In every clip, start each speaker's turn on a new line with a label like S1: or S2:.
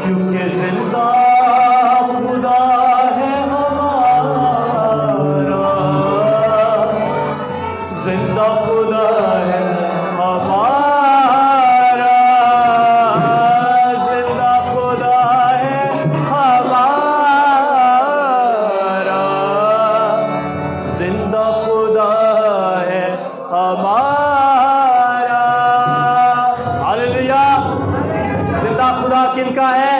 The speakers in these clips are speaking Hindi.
S1: क्योंकि जिंदा खुदा है हमारा, जिंदा खुदा है हमारा, जिंदा खुदा है हमारा, जिंदा खुदा है हमारा। हालेलुया। जिंदा खुदा किनका है?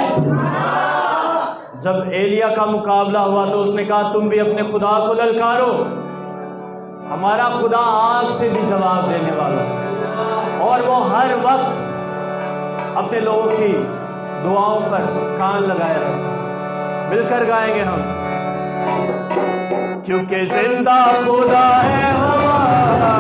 S1: जब एलिया का मुकाबला हुआ तो उसने कहा तुम भी अपने खुदा को ललकारो। हमारा खुदा आग से भी जवाब देने वाला और वो हर वक्त अपने लोगों की दुआओं पर कान लगाए रहे। मिलकर गाएंगे हम, क्योंकि जिंदा खुदा है हमारा,